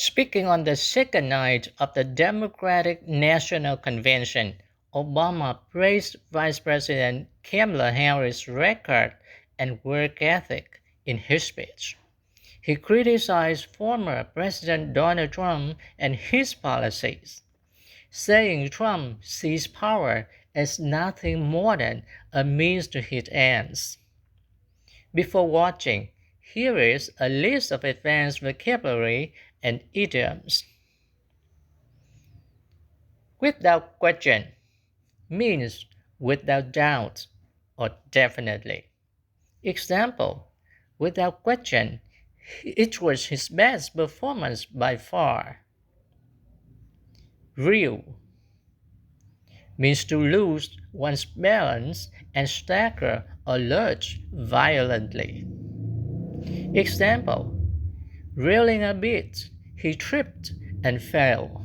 Speaking on the second night of the Democratic National Convention, Obama praised Vice President Kamala Harris' record and work ethic in his speech. He criticized former President Donald Trump and his policies, saying Trump sees power as nothing more than a means to his ends. Before watching, here is a list of advanced vocabulary and idioms. Without question means without doubt or definitely. Example, without question, it was his best performance by far. Real means to lose one's balance and stagger or lurch violently. Example, reeling a bit, he tripped and fell.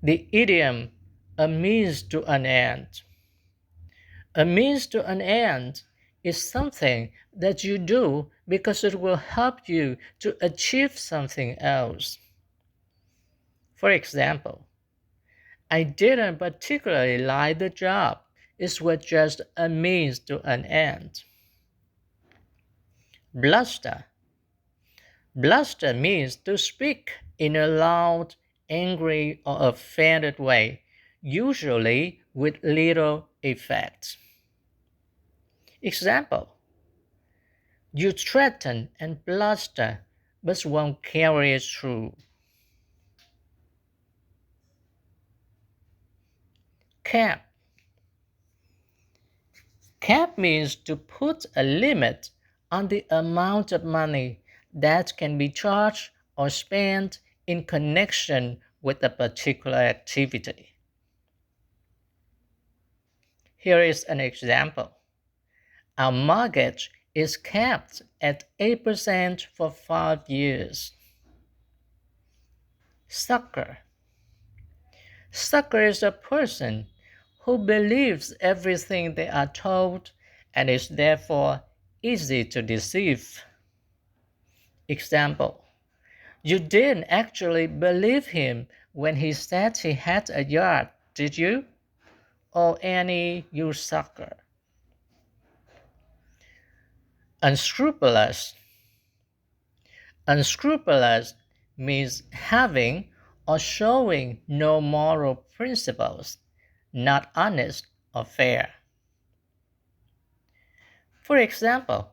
The idiom, a means to an end. A means to an end is something that you do because it will help you to achieve something else. For example, I didn't particularly like the job. It was just a means to an end. Bluster. Bluster means to speak in a loud, angry, or offended way, usually with little effect. Example, you threaten and bluster but won't carry it through. Cap. Cap means to put a limit on the amount of money that can be charged or spent in connection with a particular activity. Here is an example. Our mortgage is capped at 8% for 5 years. Sucker. Sucker is a person who believes everything they are told and is therefore easy to deceive. Example, you didn't actually believe him when he said he had a yacht, did you? Oh, Annie, you sucker. Unscrupulous. Unscrupulous means having or showing no moral principles, not honest or fair. For example,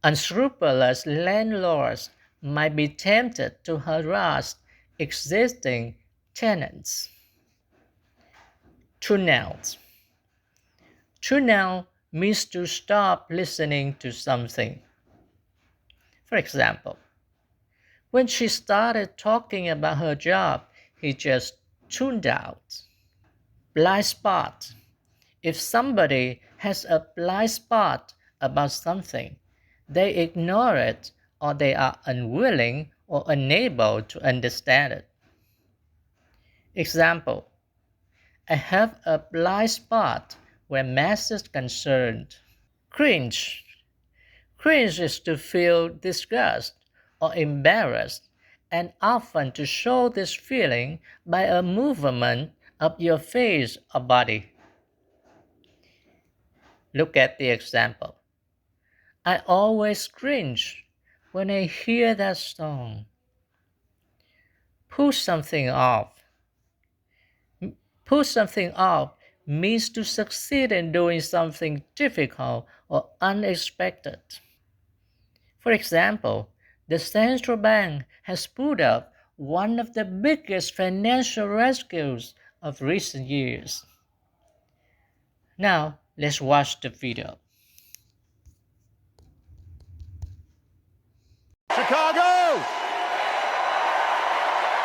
unscrupulous landlords might be tempted to harass existing tenants. Tune out. Tune out means to stop listening to something. For example, when she started talking about her job, he just tuned out. Blind spot. If somebody has a blind spot about something, they ignore it or they are unwilling or unable to understand it. Example, I have a blind spot where math is concerned. Cringe. Cringe is to feel disgust or embarrassed, and often to show this feeling by a movement of your face or body. Look at the example. I always cringe when I hear that song. Push something off. Push something off means to succeed in doing something difficult or unexpected. For example, the central bank has put up one of the biggest financial rescues of recent years. Now, let's watch the video. Chicago!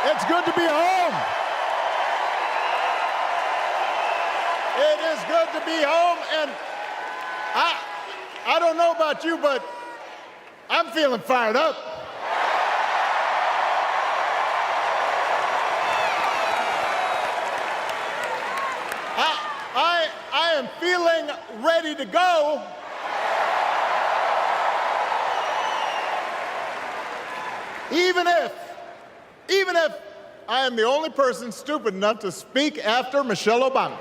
It's good to be home. It is good to be home, and I don't know about you, but I'm feeling fired up. I am feeling ready to go. even if I am the only person stupid enough to speak after Michelle Obama.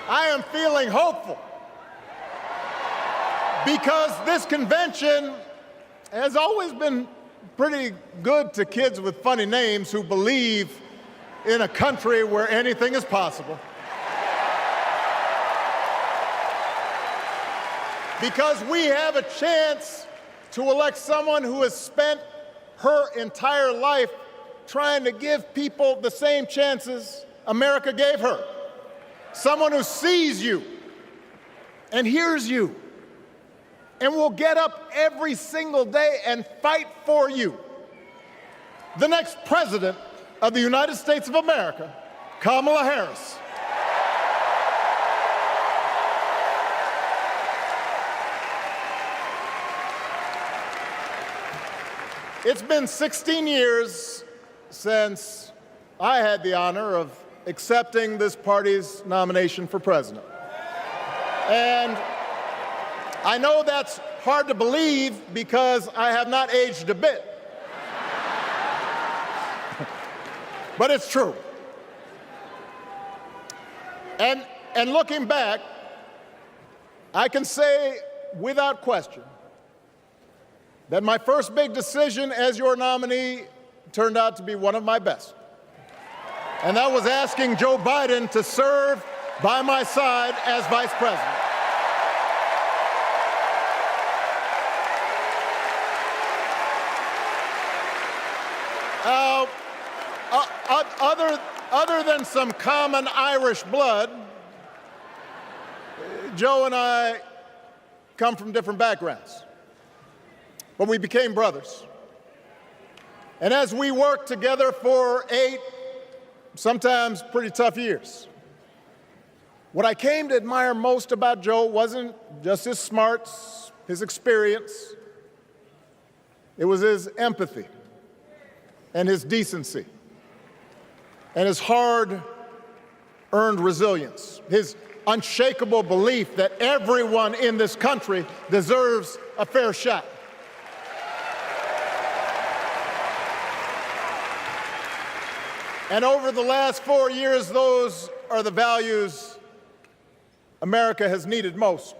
I am feeling hopeful because this convention has always been pretty good to kids with funny names who believe in a country where anything is possible. Because we have a chance to elect someone who has spent her entire life trying to give people the same chances America gave her. Someone who sees you and hears you and will get up every single day and fight for you. The next president of the United States of America, Kamala Harris. It's been 16 years since I had the honor of accepting this party's nomination for president. And I know that's hard to believe because I have not aged a bit. But it's true. And looking back, I can say without question that my first big decision as your nominee turned out to be one of my best. And that was asking Joe Biden to serve by my side as vice president. Other than some common Irish blood, Joe and I come from different backgrounds, but we became brothers. And as we worked together for 8, sometimes pretty tough years, what I came to admire most about Joe wasn't just his smarts, his experience. It was his empathy and his decency and his hard-earned resilience, his unshakable belief that everyone in this country deserves a fair shot. And over the last 4 years, those are the values America has needed most.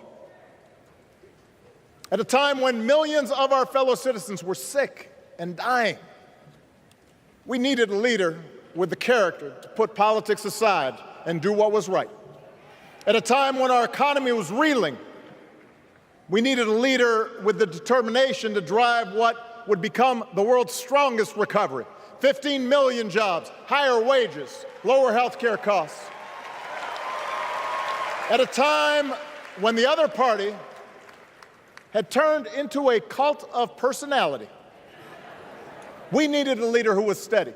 At a time when millions of our fellow citizens were sick and dying, we needed a leader with the character to put politics aside and do what was right. At a time when our economy was reeling, we needed a leader with the determination to drive what would become the world's strongest recovery. 15 million jobs, higher wages, lower health care costs. At a time when the other party had turned into a cult of personality, we needed a leader who was steady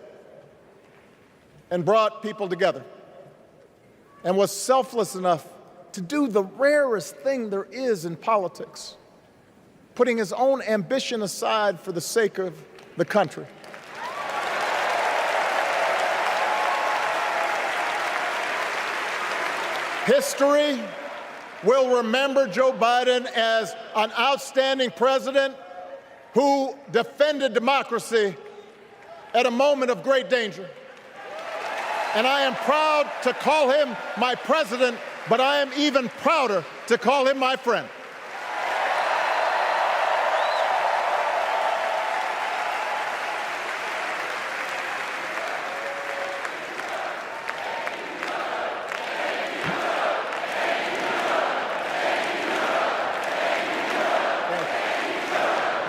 and brought people together and was selfless enough to do the rarest thing there is in politics, putting his own ambition aside for the sake of the country. History will remember Joe Biden as an outstanding president who defended democracy at a moment of great danger. And I am proud to call him my president, but I am even prouder to call him my friend.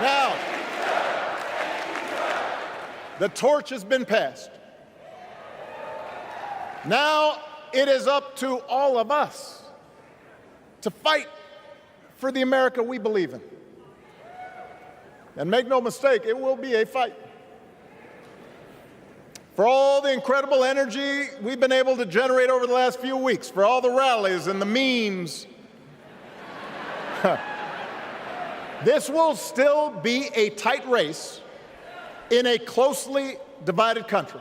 Now, the torch has been passed. Now it is up to all of us to fight for the America we believe in. And make no mistake, it will be a fight. For all the incredible energy we've been able to generate over the last few weeks, for all the rallies and the memes, this will still be a tight race in a closely divided country.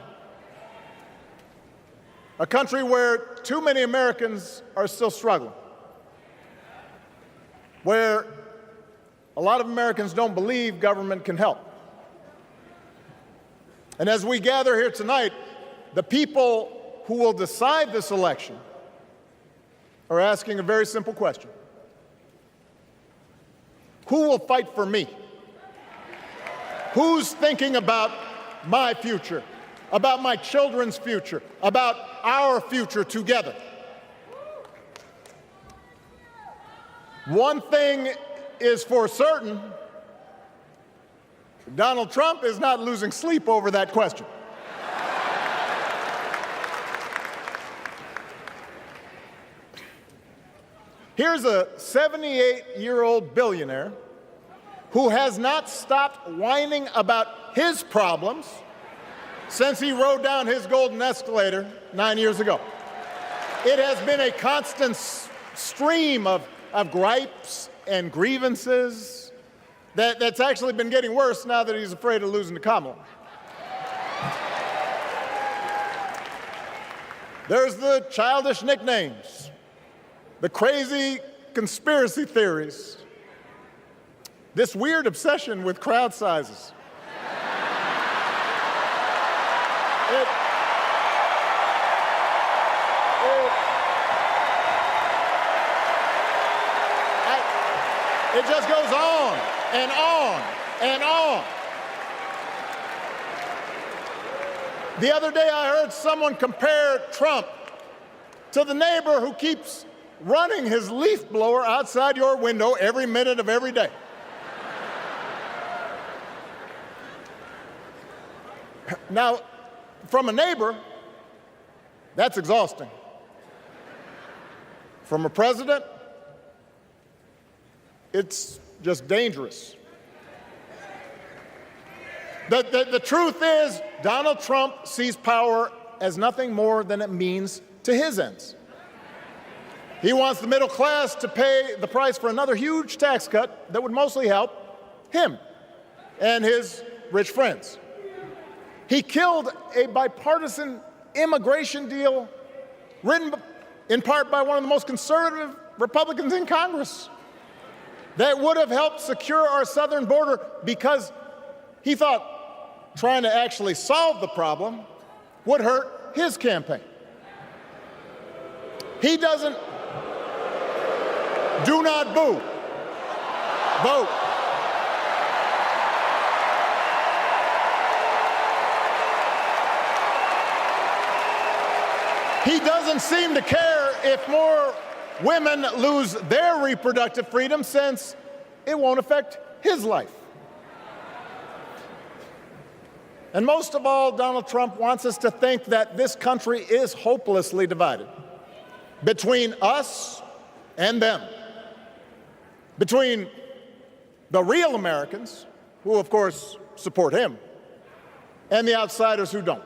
A country where too many Americans are still struggling. where a lot of Americans don't believe government can help. And as we gather here tonight, the people who will decide this election are asking a very simple question. Who will fight for me? Who's thinking about my future, about my children's future, about our future together? One thing is for certain, Donald Trump is not losing sleep over that question. Here's a 78-year-old billionaire who has not stopped whining about his problems since he rode down his golden escalator 9 years ago. It has been a constant stream of gripes and grievances that's actually been getting worse now that he's afraid of losing to Kamala. There's the childish nicknames, the crazy conspiracy theories, this weird obsession with crowd sizes. It just goes on and on and on. The other day I heard someone compare Trump to the neighbor who keeps running his leaf blower outside your window every minute of every day. Now, from a neighbor, that's exhausting. From a president, it's just dangerous. The truth is, Donald Trump sees power as nothing more than it means to his ends. He wants the middle class to pay the price for another huge tax cut that would mostly help him and his rich friends. He killed a bipartisan immigration deal written in part by one of the most conservative Republicans in Congress that would have helped secure our southern border because he thought trying to actually solve the problem would hurt his campaign. He doesn't. Do not boo. Vote. He doesn't seem to care if more women lose their reproductive freedom since it won't affect his life. And most of all, Donald Trump wants us to think that this country is hopelessly divided between us and them, between the real Americans, who of course support him, and the outsiders who don't.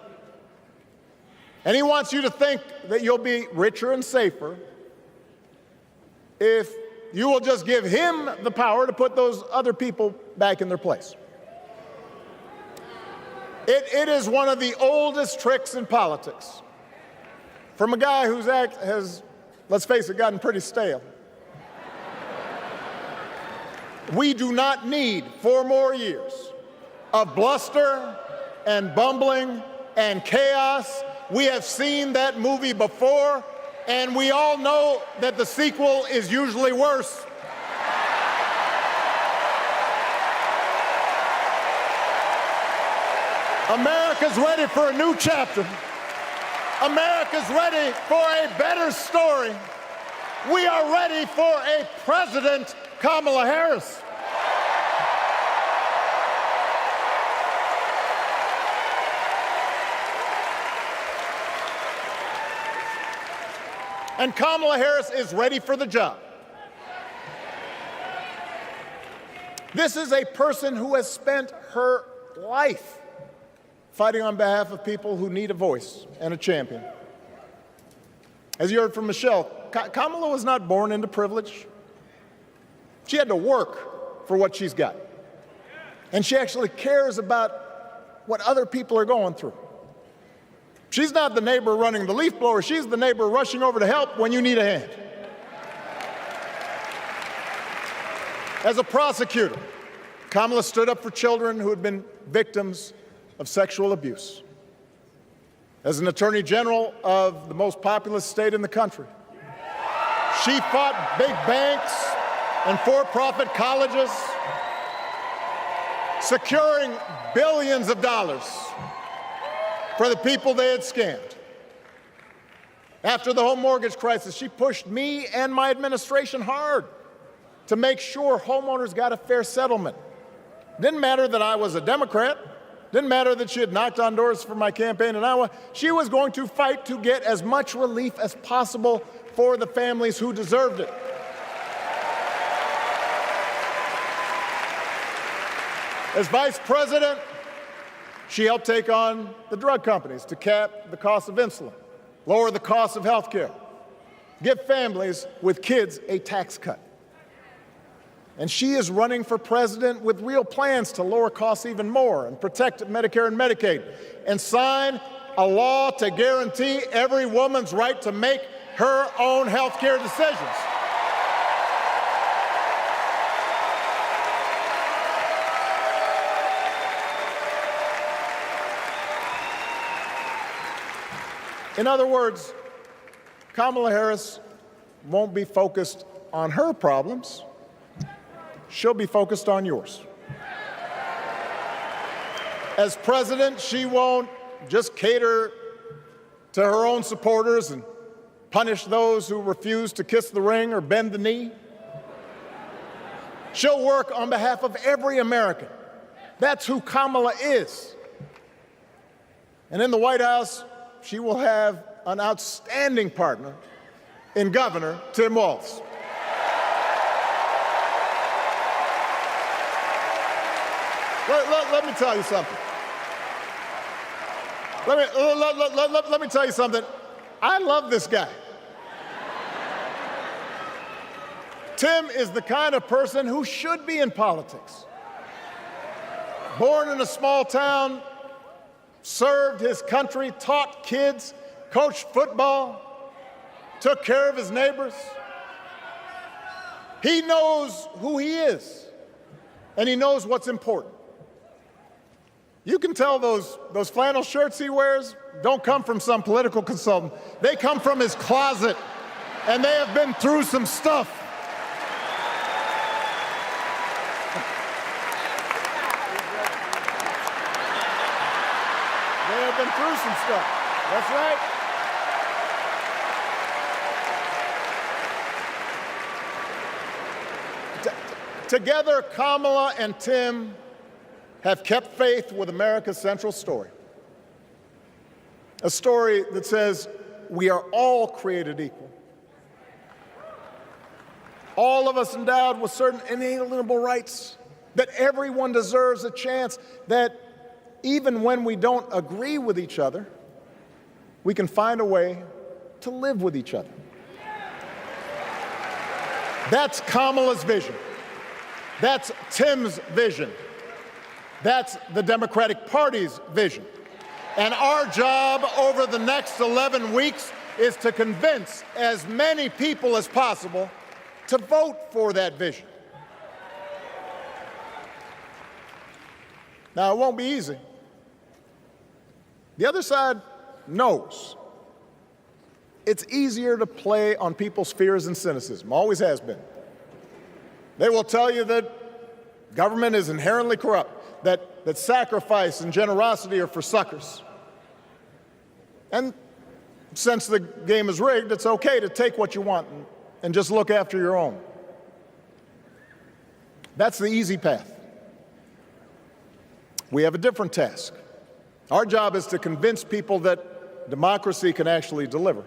And he wants you to think that you'll be richer and safer if you will just give him the power to put those other people back in their place. It is one of the oldest tricks in politics from a guy whose act has, let's face it, gotten pretty stale. We do not need 4 more years of bluster and bumbling and chaos. We have seen that movie before, and we all know that the sequel is usually worse. America's ready for a new chapter. America's ready for a better story. We are ready for a President Kamala Harris. And Kamala Harris is ready for the job. This is a person who has spent her life fighting on behalf of people who need a voice and a champion. As you heard from Michelle, Kamala was not born into privilege. She had to work for what she's got. And she actually cares about what other people are going through. She's not the neighbor running the leaf blower. She's the neighbor rushing over to help when you need a hand. As a prosecutor, Kamala stood up for children who had been victims of sexual abuse. As an attorney general of the most populous state in the country, she fought big banks and for-profit colleges, securing billions of dollars for the people they had scammed. After the home mortgage crisis, she pushed me and my administration hard to make sure homeowners got a fair settlement. Didn't matter that I was a Democrat. Didn't matter that she had knocked on doors for my campaign in Iowa. She was going to fight to get as much relief as possible for the families who deserved it. As vice president, she helped take on the drug companies to cap the cost of insulin, lower the cost of health care, give families with kids a tax cut. And she is running for president with real plans to lower costs even more and protect Medicare and Medicaid and sign a law to guarantee every woman's right to make her own health care decisions. In other words, Kamala Harris won't be focused on her problems. She'll be focused on yours. As president, she won't just cater to her own supporters and punish those who refuse to kiss the ring or bend the knee. She'll work on behalf of every American. That's who Kamala is. And in the White House, she will have an outstanding partner in Governor Tim Walz. Let me tell you something. Let me tell you something. I love this guy. Tim is the kind of person who should be in politics. Born in a small town, served his country, taught kids, coached football, took care of his neighbors. He knows who he is, and he knows what's important. You can tell those flannel shirts he wears don't come from some political consultant. They come from his closet, and they have been through some stuff. They have been through some stuff. That's right. Together, Kamala and Tim have kept faith with America's central story. A story that says we are all created equal. All of us endowed with certain inalienable rights, that everyone deserves a chance, that even when we don't agree with each other, we can find a way to live with each other. That's Kamala's vision. That's Tim's vision. That's the Democratic Party's vision. And our job over the next 11 weeks is to convince as many people as possible to vote for that vision. Now, it won't be easy. The other side knows it's easier to play on people's fears and cynicism, always has been. They will tell you that government is inherently corrupt, that sacrifice and generosity are for suckers. And since the game is rigged, it's okay to take what you want and just look after your own. That's the easy path. We have a different task. Our job is to convince people that democracy can actually deliver.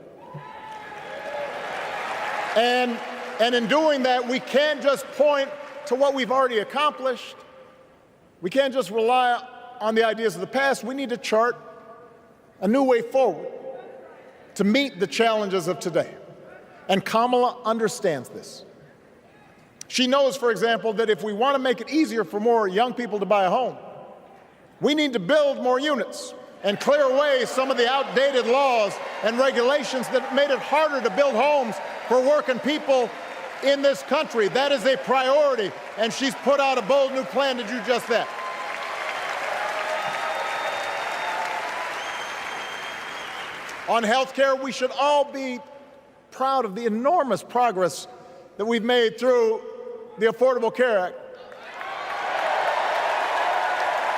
And in doing that, we can't just point to what we've already accomplished. We can't just rely on the ideas of the past. We need to chart a new way forward to meet the challenges of today. And Kamala understands this. She knows, for example, that if we want to make it easier for more young people to buy a home, we need to build more units and clear away some of the outdated laws and regulations that made it harder to build homes for working people in this country. That is a priority, and she's put out a bold new plan to do just that. On health care, we should all be proud of the enormous progress that we've made through the Affordable Care Act,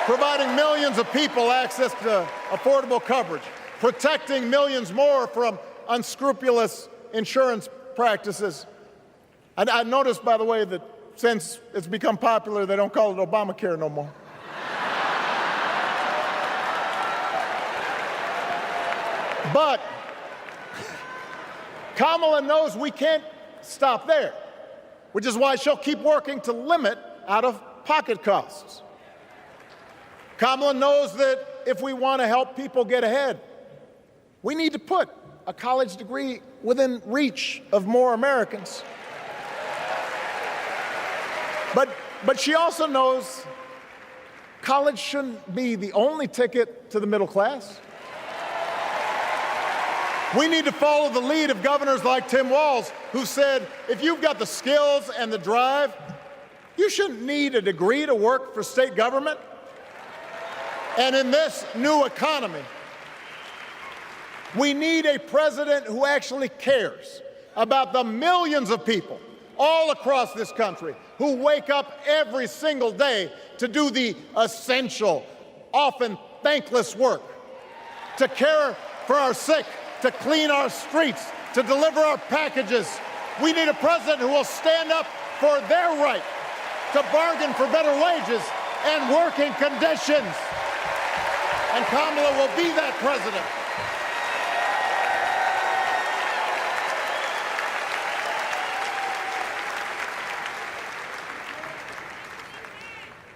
providing millions of people access to affordable coverage, protecting millions more from unscrupulous insurance practices. I noticed, by the way, that since it's become popular, they don't call it Obamacare no more. But Kamala knows we can't stop there, which is why she'll keep working to limit out-of-pocket costs. Kamala knows that if we want to help people get ahead, we need to put a college degree within reach of more Americans. But she also knows college shouldn't be the only ticket to the middle class. We need to follow the lead of governors like Tim Walz, who said, if you've got the skills and the drive, you shouldn't need a degree to work for state government. And in this new economy, we need a president who actually cares about the millions of people all across this country who wake up every single day to do the essential, often thankless work, to care for our sick, to clean our streets, to deliver our packages. We need a president who will stand up for their right to bargain for better wages and working conditions. And Kamala will be that president.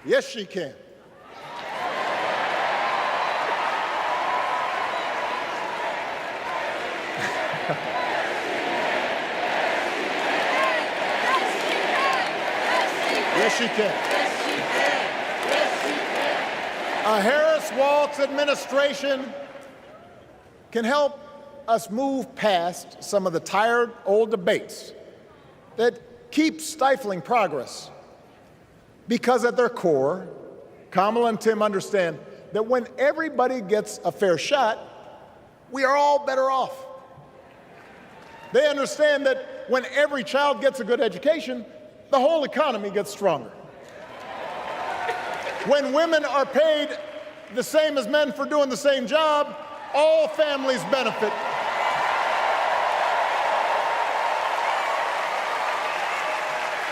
Yes, she can. Yes, she can. A Harris-Walz administration can help us move past some of the tired old debates that keep stifling progress. Because at their core, Kamala and Tim understand that when everybody gets a fair shot, we are all better off. They understand that when every child gets a good education, the whole economy gets stronger. When women are paid the same as men for doing the same job, all families benefit.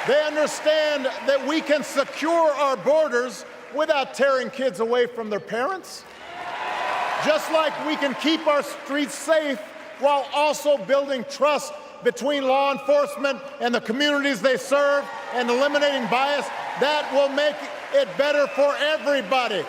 They understand that we can secure our borders without tearing kids away from their parents, just like we can keep our streets safe while also building trust between law enforcement and the communities they serve and eliminating bias. That will make it better for everybody.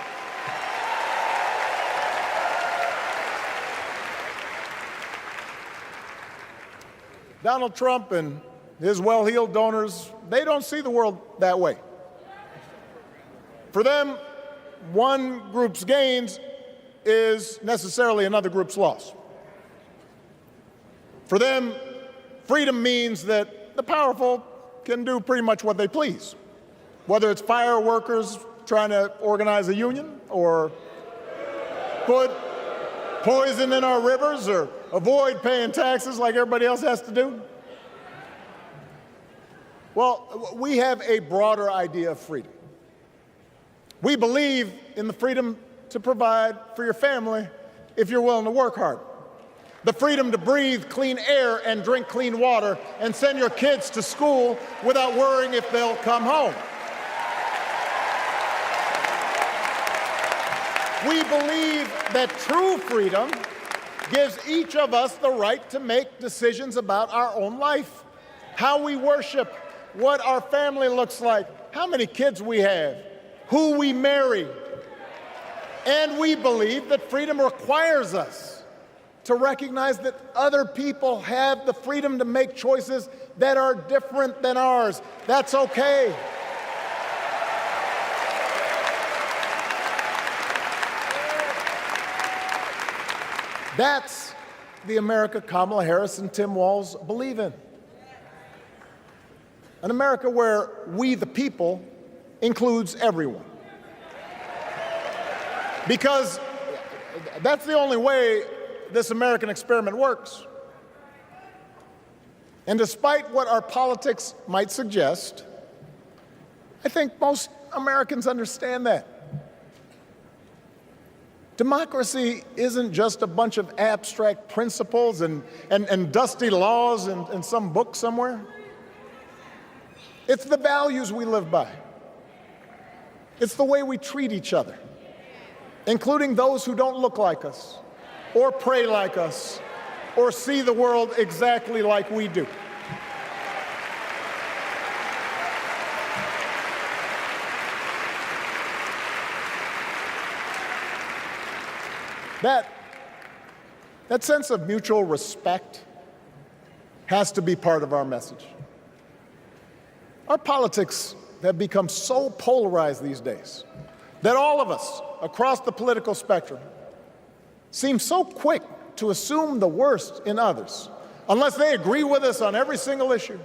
Donald Trump and his well-heeled donors, they don't see the world that way. For them, one group's gains is necessarily another group's loss. For them, freedom means that the powerful can do pretty much what they please, whether it's fire workers trying to organize a union or put poison in our rivers or avoid paying taxes like everybody else has to do. Well, we have a broader idea of freedom. We believe in the freedom to provide for your family if you're willing to work hard. The freedom to breathe clean air and drink clean water and send your kids to school without worrying if they'll come home. We believe that true freedom gives each of us the right to make decisions about our own life, how we worship, what our family looks like, how many kids we have, who we marry. And we believe that freedom requires us to recognize that other people have the freedom to make choices that are different than ours. That's okay. That's the America Kamala Harris and Tim Walz believe in. An America where we, the people, includes everyone. Because that's the only way this American experiment works. And despite what our politics might suggest, I think most Americans understand that. Democracy isn't just a bunch of abstract principles and dusty laws in some book somewhere. It's the values we live by. It's the way we treat each other, including those who don't look like us, or pray like us, or see the world exactly like we do. That sense of mutual respect has to be part of our message. Our politics have become so polarized these days that all of us across the political spectrum seem so quick to assume the worst in others, unless they agree with us on every single issue.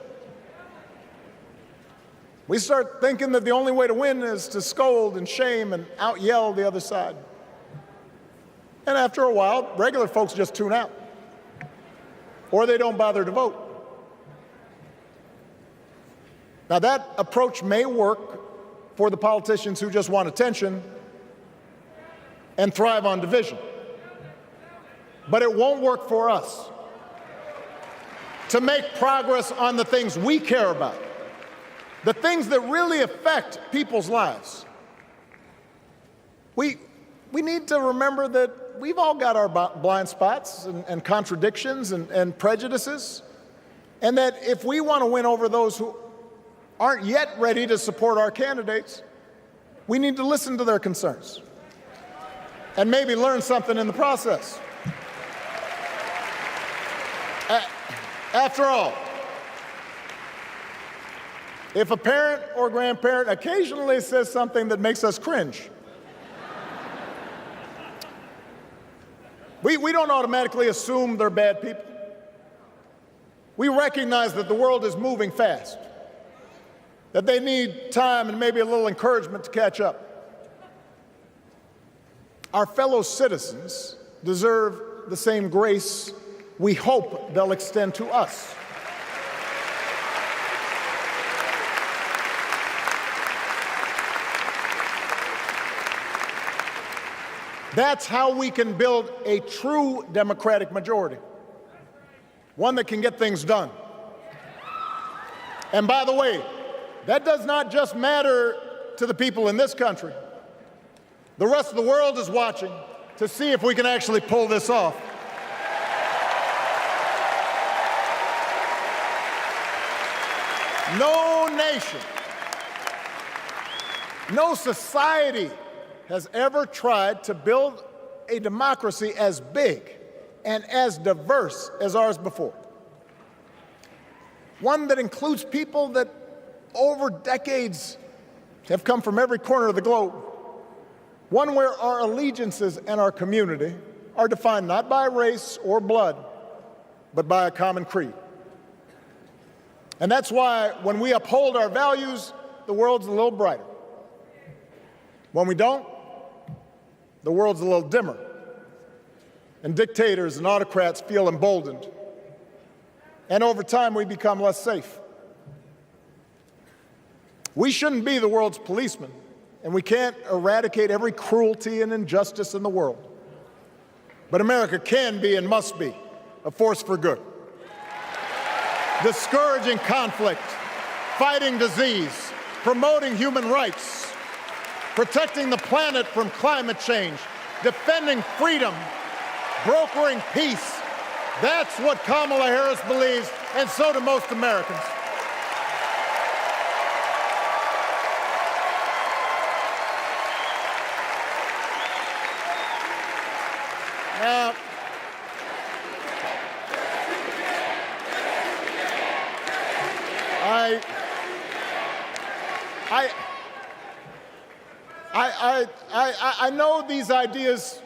We start thinking that the only way to win is to scold and shame and out-yell the other side. And after a while, regular folks just tune out, or they don't bother to vote. Now, that approach may work for the politicians who just want attention and thrive on division, but it won't work for us. To make progress on the things we care about, the things that really affect people's lives, we need to remember that we've all got our blind spots and contradictions and prejudices, and that if we want to win over those who aren't yet ready to support our candidates, we need to listen to their concerns and maybe learn something in the process. After all, if a parent or grandparent occasionally says something that makes us cringe, we don't automatically assume they're bad people. We recognize that the world is moving fast, that they need time and maybe a little encouragement to catch up. Our fellow citizens deserve the same grace we hope they'll extend to us. That's how we can build a true democratic majority, one that can get things done. And by the way, that does not just matter to the people in this country. The rest of the world is watching to see if we can actually pull this off. No nation, no society has ever tried to build a democracy as big and as diverse as ours before. One that includes people that over decades have come from every corner of the globe. One where our allegiances and our community are defined not by race or blood, but by a common creed. And that's why when we uphold our values, the world's a little brighter. When we don't, the world's a little dimmer. And dictators and autocrats feel emboldened. And over time, we become less safe. We shouldn't be the world's policemen, and we can't eradicate every cruelty and injustice in the world. But America can be and must be a force for good, discouraging conflict, fighting disease, promoting human rights, protecting the planet from climate change, defending freedom, brokering peace. That's what Kamala Harris believes, and so do most Americans. Now, I know these ideas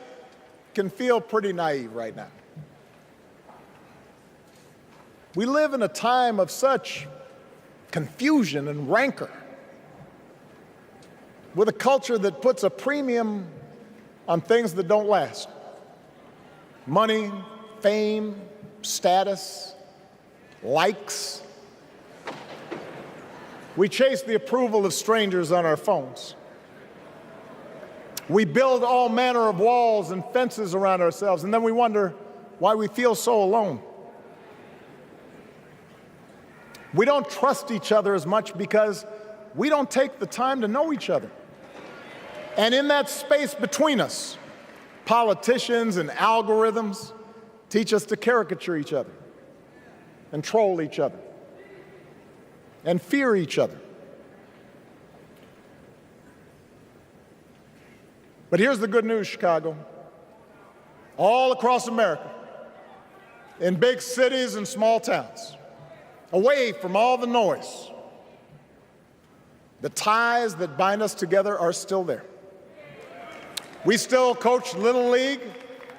can feel pretty naive right now. We live in a time of such confusion and rancor, with a culture that puts a premium on things that don't last. Money, fame, status, likes. We chase the approval of strangers on our phones. We build all manner of walls and fences around ourselves, and then we wonder why we feel so alone. We don't trust each other as much because we don't take the time to know each other. And in that space between us, politicians and algorithms teach us to caricature each other and troll each other and fear each other. But here's the good news, Chicago. All across America, in big cities and small towns, away from all the noise, the ties that bind us together are still there. We still coach Little League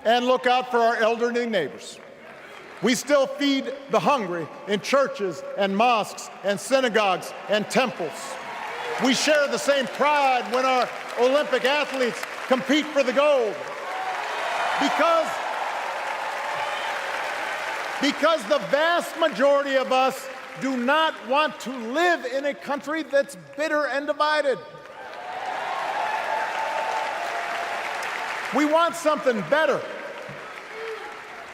and look out for our elderly neighbors. We still feed the hungry in churches and mosques and synagogues and temples. We share the same pride when our Olympic athletes compete for the gold. Because the vast majority of us do not want to live in a country that's bitter and divided. We want something better.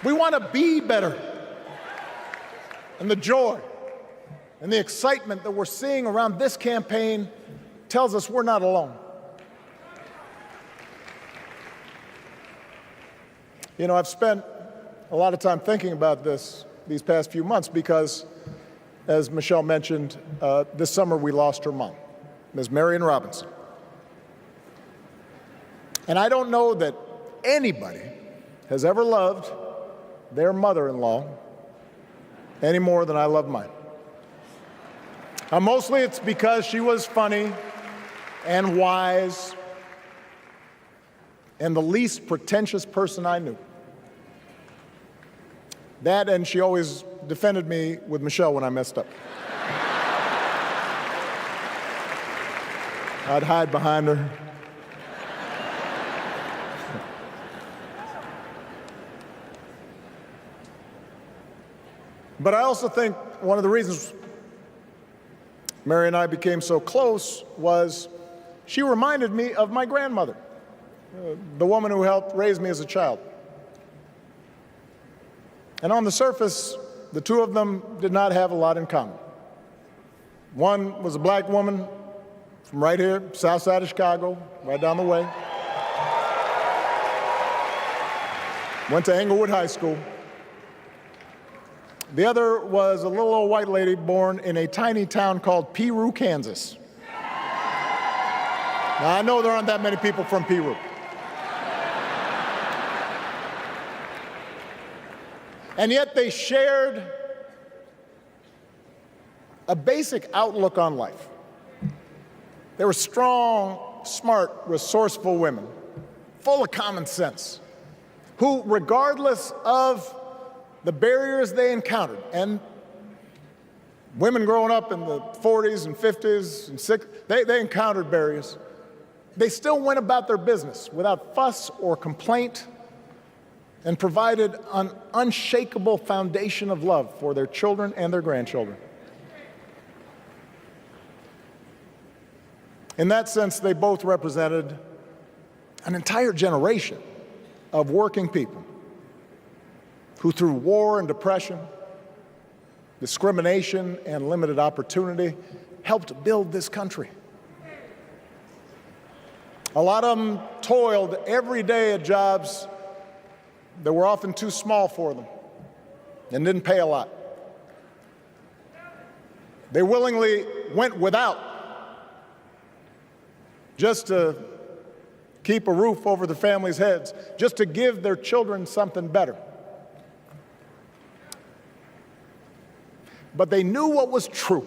We want to be better. And the joy and the excitement that we're seeing around this campaign tells us we're not alone. You know, I've spent a lot of time thinking about these past few months because, as Michelle mentioned, this summer we lost her mom, Ms. Marion Robinson. And I don't know that anybody has ever loved their mother-in-law any more than I love mine. Mostly it's because she was funny and wise and the least pretentious person I knew. That, and she always defended me with Michelle when I messed up. I'd hide behind her. But I also think one of the reasons Mary and I became so close was she reminded me of my grandmother, the woman who helped raise me as a child. And on the surface, the two of them did not have a lot in common. One was a black woman from right here, south side of Chicago, right down the way. Went to Englewood High School. The other was a little old white lady born in a tiny town called Peru, Kansas. Now, I know there aren't that many people from Peru. And yet they shared a basic outlook on life. They were strong, smart, resourceful women, full of common sense, who, regardless of the barriers they encountered, and women growing up in the 40s and 50s and 60s, they encountered barriers. They still went about their business without fuss or complaint and provided an unshakable foundation of love for their children and their grandchildren. In that sense, they both represented an entire generation of working people who, through war and depression, discrimination and limited opportunity, helped build this country. A lot of them toiled every day at jobs that were often too small for them and didn't pay a lot. They willingly went without just to keep a roof over their families' heads, just to give their children something better. But they knew what was true.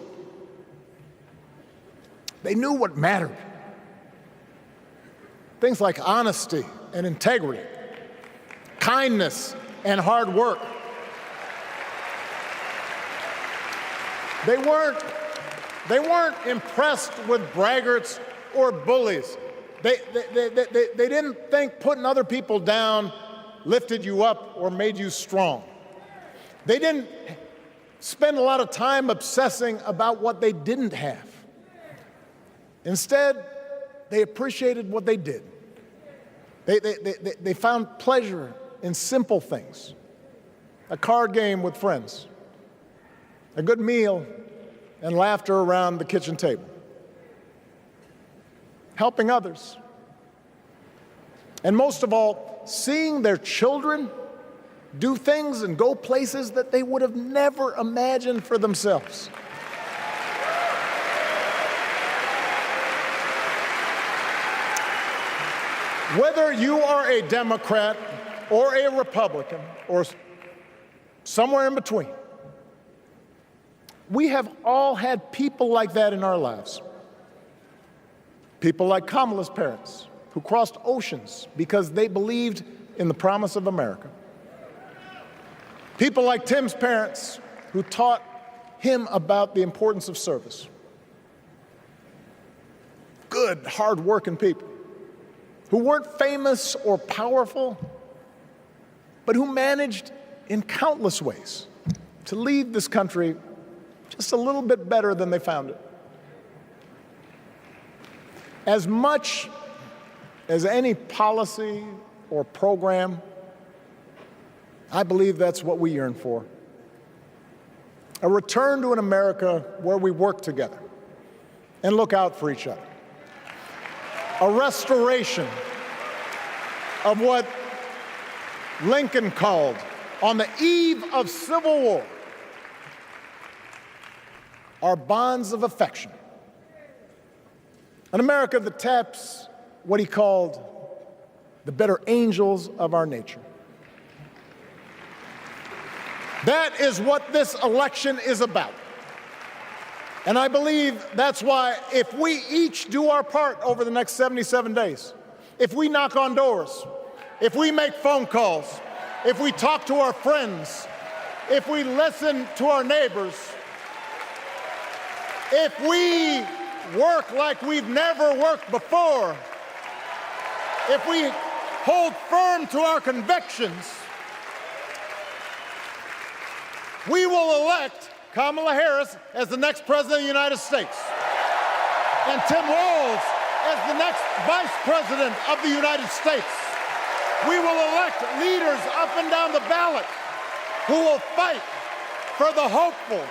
They knew what mattered. Things like honesty and integrity, kindness and hard work. They weren't They weren't impressed with braggarts or bullies. They didn't think putting other people down lifted you up or made you strong. They didn't spend a lot of time obsessing about what they didn't have. Instead, they appreciated what they did. They found pleasure in simple things: a card game with friends, a good meal, and laughter around the kitchen table, helping others, and most of all, seeing their children do things and go places that they would have never imagined for themselves. Whether you are a Democrat or a Republican or somewhere in between, we have all had people like that in our lives. People like Kamala's parents, who crossed oceans because they believed in the promise of America. People like Tim's parents, who taught him about the importance of service. Good, hard-working people who weren't famous or powerful, but who managed in countless ways to leave this country just a little bit better than they found it. As much as any policy or program, I believe that's what we yearn for. A return to an America where we work together and look out for each other. A restoration of what Lincoln called, on the eve of Civil War, our bonds of affection. An America that taps what he called the better angels of our nature. That is what this election is about. And I believe that's why, if we each do our part over the next 77 days, if we knock on doors, if we make phone calls, if we talk to our friends, if we listen to our neighbors, if we work like we've never worked before, if we hold firm to our convictions, we will elect Kamala Harris as the next President of the United States, and Tim Walz as the next Vice President of the United States. We will elect leaders up and down the ballot who will fight for the hopeful,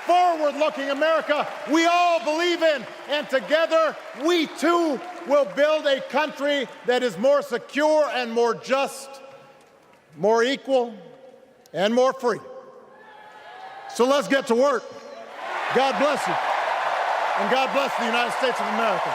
forward-looking America we all believe in, and together we too will build a country that is more secure and more just, more equal, and more free. So let's get to work. God bless you, and God bless the United States of America.